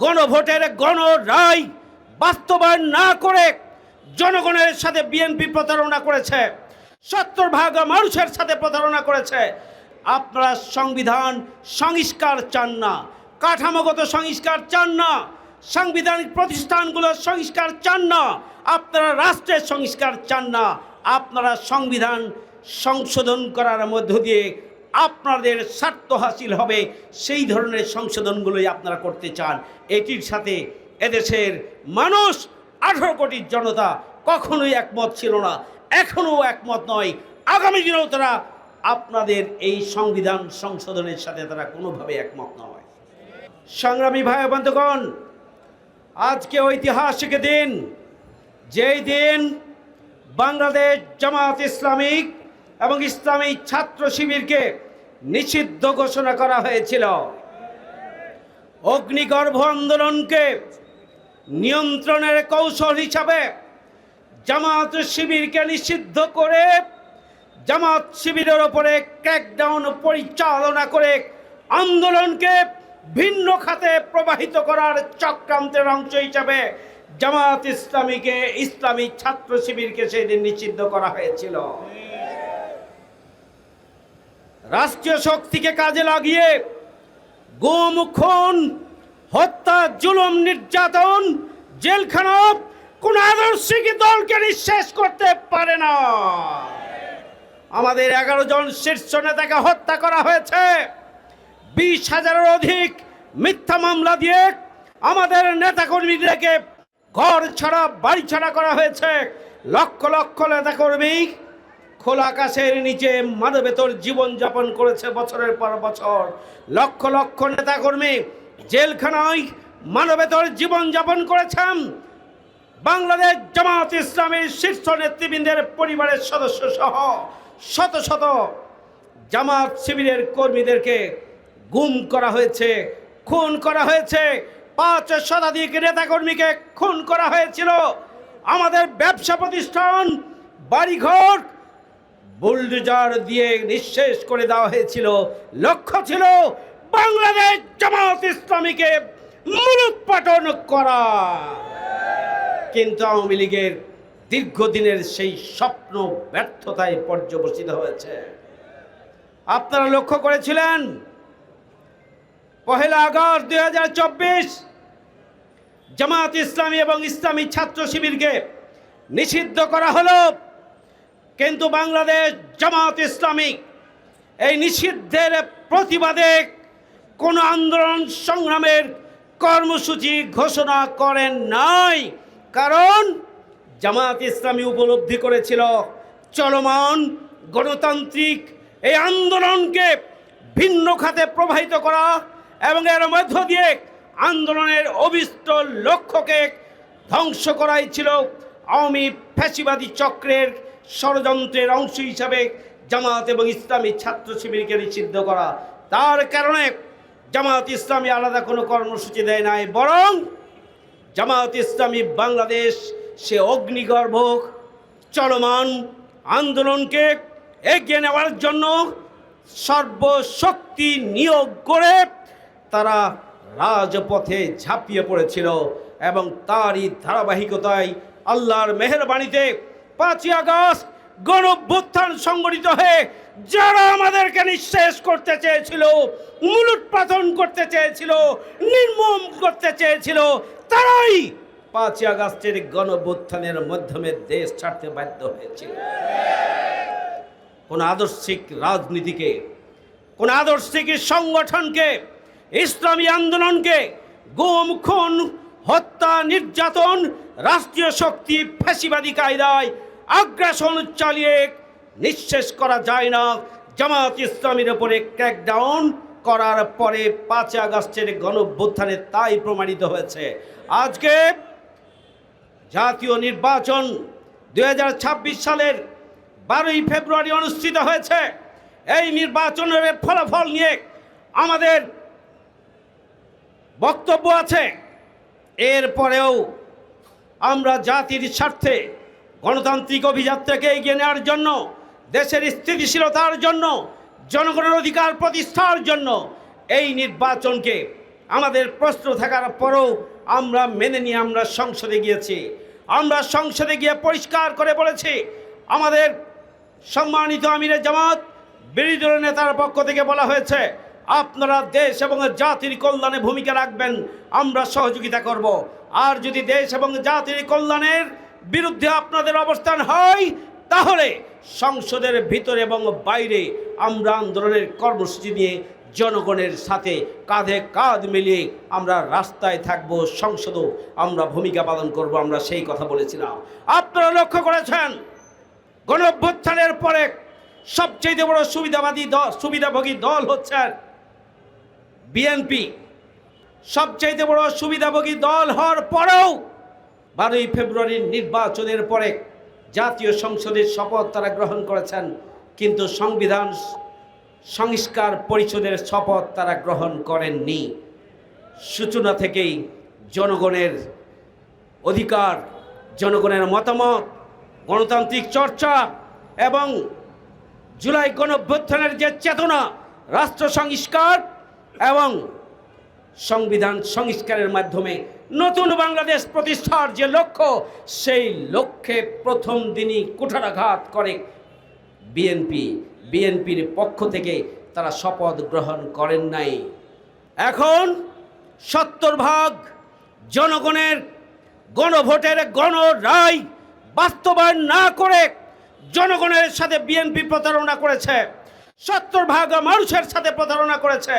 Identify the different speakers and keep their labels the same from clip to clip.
Speaker 1: গণভোটের গণ রায় বাস্তবায়ন না করে জনগণের সাথে বিএনপি প্রতারণা করেছে, 70% মানুষের সাথে প্রতারণা করেছে। আপনারা সংবিধান সংস্কার চান না, কাঠামোগত সংস্কার চান না, সাংবিধানিক প্রতিষ্ঠানগুলোর সংস্কার চান না, আপনারা রাষ্ট্রের সংস্কার চান না। আপনারা সংবিধান সংশোধন করার মধ্য দিয়ে আপনাদের স্বার্থ হাসিল হবে সেই ধরনের সংশোধনগুলোই আপনারা করতে চান। এটির সাথে এদেশের মানুষ 18 কোটির জনতা কখনোই একমত ছিল না, এখনও একমত নয়, আগামী দিনেও তারা আপনাদের এই সংবিধান সংশোধনের সাথে তারা কোনোভাবে একমত নয়। সংগ্রামী ভাই বন্ধুগণ, আজকে ঐতিহাসিক দিন, যেই দিন বাংলাদেশ জামাত ইসলামী এবং ইসলামী ছাত্র শিবিরকে নিষিদ্ধ ঘোষণা করা হয়েছিল। অগ্নিগর্ভ আন্দোলনকে নিয়ন্ত্রণের কৌশল হিসাবে জামাত শিবিরকে নিষিদ্ধ করে জামাত শিবিরের ওপরে ক্র্যাকডাউন পরিচালনা করে আন্দোলনকে ভিন্ন খাতে প্রবাহিত করার চক্রান্তের অংশ হিসাবে জামাত ইসলামীকে, ইসলামী ছাত্র শিবিরকে সেদিন নিষিদ্ধ করা হয়েছিল। রাষ্ট্রীয় শক্তিকে কাজে লাগিয়ে গুম, খুন, হত্যা, জুলুম, নির্যাতন, জেলখানা কোন আদর্শিক দলকে নিঃশেষ করতে পারে না। আমাদের 11 জন শীর্ষ নেতাকে হত্যা করা হয়েছে, 20,000-এর অধিক মিথ্যা মামলা দিয়ে আমাদের নেতাকর্মীদেরকে ঘর ছাড়া বাড়ি ছাড়া করা হয়েছে। লক্ষ লক্ষ নেতাকর্মী খোলা আকাশের নিচে মানবেতর জীবনযাপন করেছে বছরের পর বছর। লক্ষ লক্ষ নেতাকর্মী জেলখানায় মানবেতর জীবনযাপন করেছেন। বাংলাদেশ জামাত ইসলামীর শীর্ষ নেতৃবৃন্দের পরিবারের সদস্য সহ শত শত জামাত শিবিরের কর্মীদেরকে গুম করা হয়েছে, খুন করা হয়েছে। 5 শতাধিক নেতাকর্মীকে খুন করা হয়েছিল। আমাদের ব্যবসা প্রতিষ্ঠান, বাড়িঘর বুলডোজার দিয়ে নিঃশেষ করে দেওয়া হয়েছিল। লক্ষ্য ছিল বাংলাদেশ জামাত ইসলামীকে মূলোৎপাটন করা। কিন্তু আওয়ামী লীগের দীর্ঘদিনের সেই স্বপ্ন ব্যর্থতায় পর্যবসিত হয়েছে। আপনারা লক্ষ্য করেছিলেন 1 আগস্ট 2024 জামাত ইসলামী এবং ইসলামী ছাত্র শিবিরকে নিষিদ্ধ করা হলো, কিন্তু বাংলাদেশ জামাত ইসলামী এই নিষিদ্ধের প্রতিবাদে কোনো আন্দোলন সংগ্রামের কর্মসূচি ঘোষণা করেন নাই। কারণ জামাত ইসলামী উপলব্ধি করেছিল চলমান গণতান্ত্রিক এই আন্দোলনকে ভিন্ন খাতে প্রবাহিত করা এবং এর মধ্য দিয়ে আন্দোলনের অভিষ্ট লক্ষ্যকে ধ্বংস করাই ছিল আওয়ামী ফ্যাসিবাদী চক্রের ষড়যন্ত্রের অংশ হিসাবে জামাত এবং ইসলামী ছাত্র শিবিরকে নিষিদ্ধ করা। তার কারণে জামাত ইসলামী আলাদা কোনো কর্মসূচি দেয় নাই, বরং জামাত ইসলামী বাংলাদেশ সে অগ্নিগর্ভ চলমান আন্দোলনকে এগিয়ে নেওয়ার জন্য সর্বশক্তি নিয়োগ করে তারা রাজপথে ঝাঁপিয়ে পড়েছিল এবং তারই ধারাবাহিকতায় আল্লাহর মেহেরবানিতে 5 আগস্ট গণঅভ্যুত্থান সংগঠিত হয়ে যারা আমাদেরকে নিঃশেষ করতে চেয়েছিল, মূলোৎপাটন করতে চেয়েছিল, নির্মম করতে চেয়েছিল, তারাই 5 আগস্টের গণঅভ্যুত্থানের মাধ্যমে দেশ ছাড়তে বাধ্য হয়েছিল। কোন আদর্শিক রাজনীতিকে, কোন আদর্শিক সংগঠনকে, ইসলামী আন্দোলনকে গুম, খুন, হত্যা, নির্যাতন, রাষ্ট্রীয় শক্তি ফ্যাসিবাদী কায়দায় আগ্রাসন চালিয়ে নিঃশেষ করা যায় না। জামাত ইসলামীর উপরে ক্র্যাকডাউন করার পরে 5 আগস্টের গণঅভ্যুত্থানে তাই প্রমাণিত হয়েছে। আজকে জাতীয় নির্বাচন 2026 সালের 12ই ফেব্রুয়ারি অনুষ্ঠিত হয়েছে। এই নির্বাচনের ফলাফল নিয়ে আমাদের বক্তব্য আছে। এরপরেও আমরা জাতির স্বার্থে গণতান্ত্রিক অভিযাত্রাকে এগিয়ে নেওয়ার জন্য, দেশের স্থিতিশীলতার জন্য, জনগণের অধিকার প্রতিষ্ঠার জন্য এই নির্বাচনকে আমাদের প্রশ্ন থাকার পরেও আমরা মেনে নিয়ে আমরা সংসদে গিয়েছি। আমরা সংসদে গিয়ে পরিষ্কার করে বলেছি, আমাদের সম্মানিত আমিরে জামাত বিরোধী দলের নেতার পক্ষ থেকে বলা হয়েছে, আপনারা দেশ এবং জাতির কল্যাণে ভূমিকা রাখবেন, আমরা সহযোগিতা করব। আর যদি দেশ এবং জাতির কল্যাণের বিরুদ্ধে আপনাদের অবস্থান হয়, তাহলে সংসদের ভিতরে এবং বাইরে আমরা আন্দোলনের কর্মসূচি নিয়ে জনগণের সাথে কাঁধে কাঁধ মিলিয়ে আমরা রাস্তায় থাকব, সংসদও আমরা ভূমিকা পালন করব। আমরা সেই কথা বলেছিলাম। আপনারা লক্ষ্য করেছেন, গণঅভ্যুত্থানের পরে সবচেয়ে বড় সুবিধাভোগী দল হচ্ছে বিএনপি। সবচেয়ে বড় সুবিধাভোগী দল হওয়ার পরেও 12ই ফেব্রুয়ারির নির্বাচনের পরে জাতীয় সংসদের শপথ তারা গ্রহণ করেছেন, কিন্তু সংবিধান সংস্কার পরিষদের শপথ তারা গ্রহণ করেননি। সূচনা থেকেই জনগণের অধিকার, জনগণের মতামত, গণতান্ত্রিক চর্চা এবং জুলাই গণঅভ্যুত্থানের যে চেতনা, রাষ্ট্র সংস্কার এবং সংবিধান সংস্কারের মাধ্যমে নতুন বাংলাদেশ প্রতিষ্ঠার যে লক্ষ্য, সেই লক্ষ্যে প্রথম দিনই কুঠারাঘাত করে বিএনপির পক্ষ থেকে তারা শপথ গ্রহণ করেন নাই। এখন 70% জনগণের গণভোটের গণরায় বাস্তবায়ন না করে জনগণের সাথে বিএনপি প্রতারণা করেছে, 70% মানুষের সাথে প্রতারণা করেছে।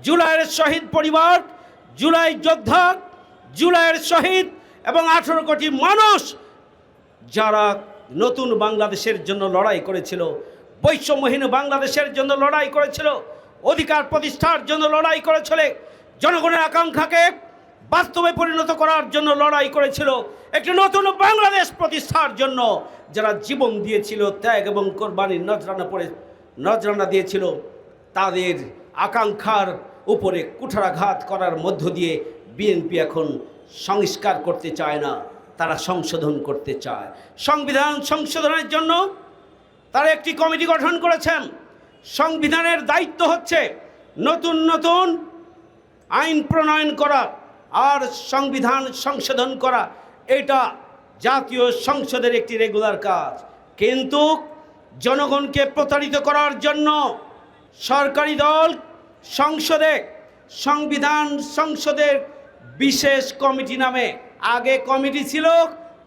Speaker 1: জুলাইয়ের শহীদ পরিবার, জুলাই যোদ্ধা, জুলাইয়ের শহীদ এবং 18 কোটি মানুষ যারা নতুন বাংলাদেশের জন্য লড়াই করেছিল, বৈষম্যহীন বাংলাদেশের জন্য লড়াই করেছিল, অধিকার প্রতিষ্ঠার জন্য লড়াই করেছিল, জনগণের আকাঙ্ক্ষাকে বাস্তবে পরিণত করার জন্য লড়াই করেছিল, একটি নতুন বাংলাদেশ প্রতিষ্ঠার জন্য যারা জীবন দিয়েছিল, ত্যাগ এবং কোরবানির নজরানা দিয়েছিল, তাদের আকাঙ্ক্ষার উপরে কুঠারাঘাত করার মধ্য দিয়ে বিএনপি এখন সংস্কার করতে চায় না, তারা সংশোধন করতে চায়। সংবিধান সংশোধনের জন্য তারা একটি কমিটি গঠন করেছেন। সংবিধানের দায়িত্ব হচ্ছে নতুন নতুন আইন প্রণয়ন করা আর সংবিধান সংশোধন করা, এটা জাতীয় সংসদের একটি রেগুলার কাজ। কিন্তু জনগণকে প্রতারিত করার জন্য সরকারি দল সংসদে সংবিধান সংসদের বিশেষ কমিটি নামে, আগে কমিটি ছিল,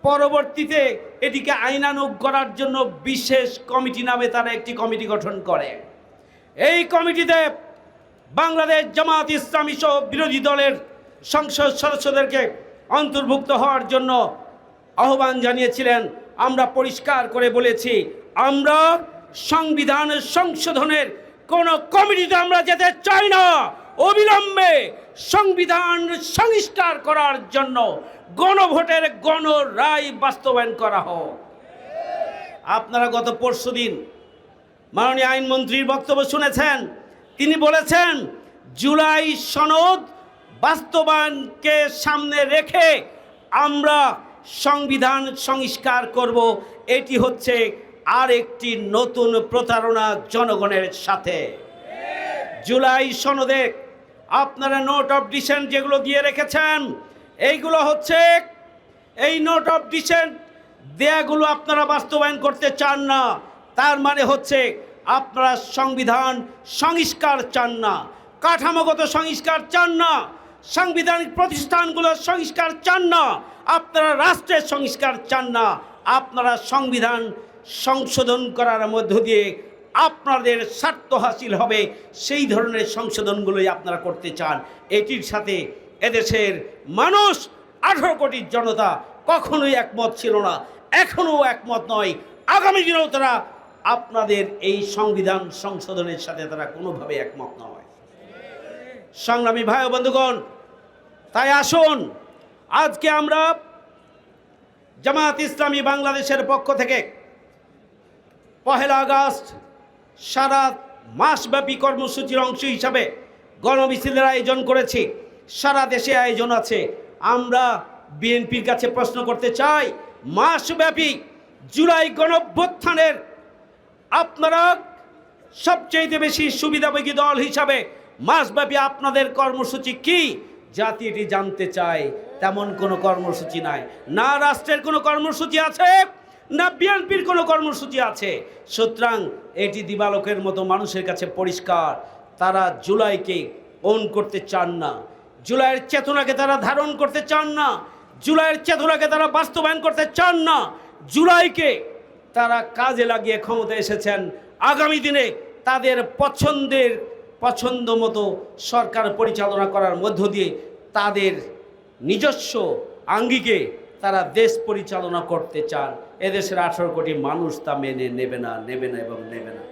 Speaker 1: পরবর্তীতে এটিকে আইনানুগ করার জন্য বিশেষ কমিটি নামে তারা একটি কমিটি গঠন করে। এই কমিটিতে বাংলাদেশ জামাত ইসলামী সহ বিরোধী দলের সংসদ সদস্যদেরকে অন্তর্ভুক্ত হওয়ার জন্য আহ্বান জানিয়েছিলেন। আমরা পরিষ্কার করে বলেছি, আমরা সংবিধান সংশোধনের কোন কমিটিতে আমরা যেতে চাই না। অবিলম্বে সংবিধান সংস্কার করার জন্য গণভোটের গণরায় বাস্তবায়ন করা হোক। আপনারা গত পরশুদিন মাননীয় আইনমন্ত্রীর বক্তব্য শুনেছেন। তিনি বলেছেন, জুলাই সনদ বাস্তবায়নকে সামনে রেখে আমরা সংবিধান সংস্কার করব। এটি হচ্ছে আর একটি নতুন প্রতারণা জনগণের সাথে। জুলাই সনদে আপনারা নোট অফ ডিসেন্ট যেগুলো দিয়ে রেখেছেন, এইগুলো হচ্ছে, এই নোট অফ ডিসেন্ট দেয়াগুলো আপনারা বাস্তবায়ন করতে চান না। তার মানে হচ্ছে আপনারা সংবিধান সংস্কার চান না, কাঠামোগত সংস্কার চান না, সাংবিধানিক প্রতিষ্ঠানগুলোর সংস্কার চান না, আপনারা রাষ্ট্রের সংস্কার চান না। আপনারা সংবিধান সংশোধন করার মধ্য দিয়ে আপনাদের স্বার্থ হাসিল হবে, সেই ধরনের সংশোধনগুলোই আপনারা করতে চান। এটির সাথে এদেশের মানুষ, 18 কোটির জনতা কখনোই একমত ছিল না, এখনও একমত নয়। আগামী দিনেও তারা আপনাদের এই সংবিধান সংশোধনের সাথে তারা কোনোভাবে একমত নয়। সংগ্রামী ভাই ও বন্ধুগণ, তাই আসুন আজকে আমরা জামায়াত ইসলামী বাংলাদেশের পক্ষ থেকে 1 আগস্ট সারা মাসব্যাপী কর্মসূচির অংশ হিসাবে গণমিছিলের আয়োজন করেছি। সারা দেশে আয়োজন আছে। আমরা বিএনপির কাছে প্রশ্ন করতে চাই, মাসব্যাপী জুলাই গণঅভ্যুত্থানের আপনারা সবচেয়ে বেশি সুবিধাভোগী দল হিসাবে মাসব্যাপী আপনাদের কর্মসূচি কি জাতি এটি জানতে চায়। তেমন কোনো কর্মসূচি নাই, না রাষ্ট্রের কোনো কর্মসূচি আছে, না বিএনপির কোনো কর্মসূচি আছে। সুতরাং এটি দিবালোকের মতো মানুষের কাছে পরিষ্কার, তারা জুলাইকে ওন করতে চান না, জুলাইয়ের চেতনাকে তারা ধারণ করতে চান না, জুলাইয়ের চেতনাকে তারা বাস্তবায়ন করতে চান না। জুলাইকে তারা কাজে লাগিয়ে ক্ষমতা এসেছেন, আগামী দিনে তাদের পছন্দ মতো সরকার পরিচালনা করার মধ্য দিয়ে তাদের নিজস্ব আঙ্গিকে তারা দেশ পরিচালনা করতে চান। এদেশের 18 কোটি মানুষ তা মেনে নেবে না এবং নেবে না।